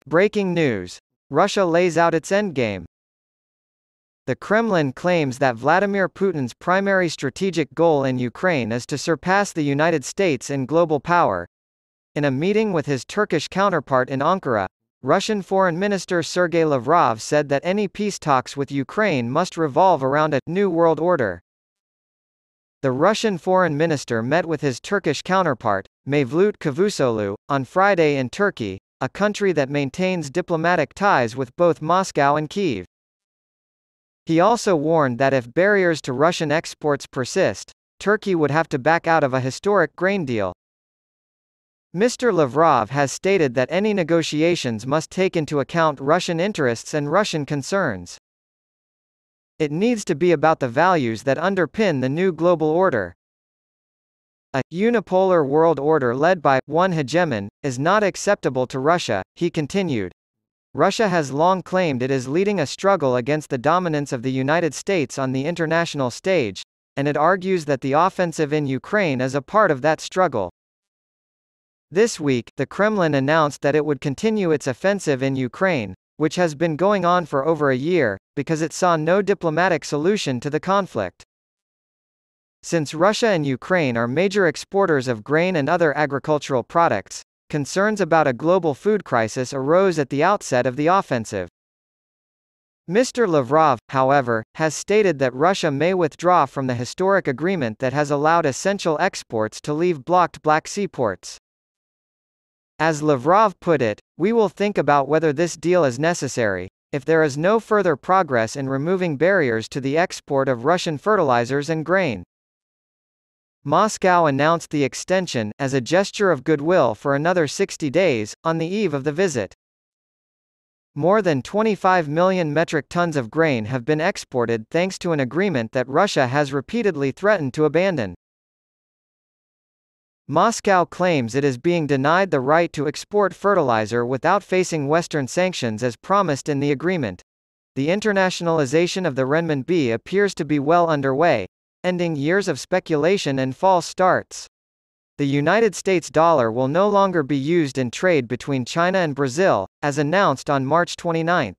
Breaking news. Russia lays out its endgame. The Kremlin claims that Vladimir Putin's primary strategic goal in Ukraine is to surpass the United States in global power. In a meeting with his Turkish counterpart in Ankara, Russian Foreign Minister Sergei Lavrov said that any peace talks with Ukraine must revolve around a new world order. The Russian foreign minister met with his Turkish counterpart, Mevlut Cavusoglu, on Friday in Turkey, a country that maintains diplomatic ties with both Moscow and Kyiv. He also warned that if barriers to Russian exports persist, Turkey would have to back out of a historic grain deal. Mr. Lavrov has stated that any negotiations must take into account Russian interests and Russian concerns. It needs to be about the values that underpin the new global order. A unipolar world order led by one hegemon is not acceptable to Russia, he continued. Russia has long claimed it is leading a struggle against the dominance of the United States on the international stage, and it argues that the offensive in Ukraine is a part of that struggle. This week, the Kremlin announced that it would continue its offensive in Ukraine, which has been going on for over a year, because it saw no diplomatic solution to the conflict. Since Russia and Ukraine are major exporters of grain and other agricultural products, concerns about a global food crisis arose at the outset of the offensive. Mr. Lavrov, however, has stated that Russia may withdraw from the historic agreement that has allowed essential exports to leave blocked Black Sea ports. As Lavrov put it, "We will think about whether this deal is necessary, if there is no further progress in removing barriers to the export of Russian fertilizers and grain." Moscow announced the extension, as a gesture of goodwill for another 60 days, on the eve of the visit. More than 25 million metric tons of grain have been exported thanks to an agreement that Russia has repeatedly threatened to abandon. Moscow claims it is being denied the right to export fertilizer without facing Western sanctions as promised in the agreement. The internationalization of the renminbi appears to be well underway, ending years of speculation and false starts. The United States dollar will no longer be used in trade between China and Brazil, as announced on March 29.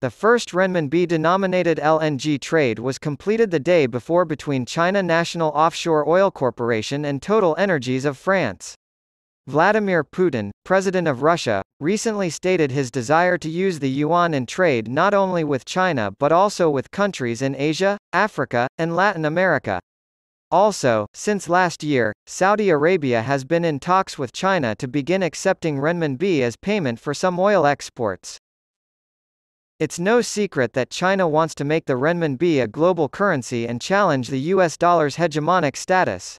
The first renminbi-denominated LNG trade was completed the day before between China National Offshore Oil Corporation and Total Energies of France. Vladimir Putin, president of Russia, recently stated his desire to use the yuan in trade not only with China but also with countries in Asia, Africa, and Latin America. Also, since last year, Saudi Arabia has been in talks with China to begin accepting renminbi as payment for some oil exports. It's no secret that China wants to make the renminbi a global currency and challenge the US dollar's hegemonic status.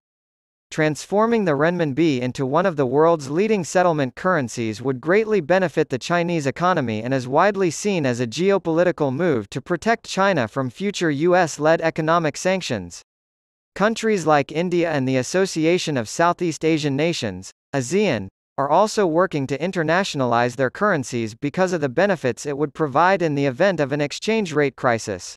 Transforming the renminbi into one of the world's leading settlement currencies would greatly benefit the Chinese economy and is widely seen as a geopolitical move to protect China from future US-led economic sanctions. Countries like India and the Association of Southeast Asian Nations, ASEAN, are also working to internationalize their currencies because of the benefits it would provide in the event of an exchange rate crisis.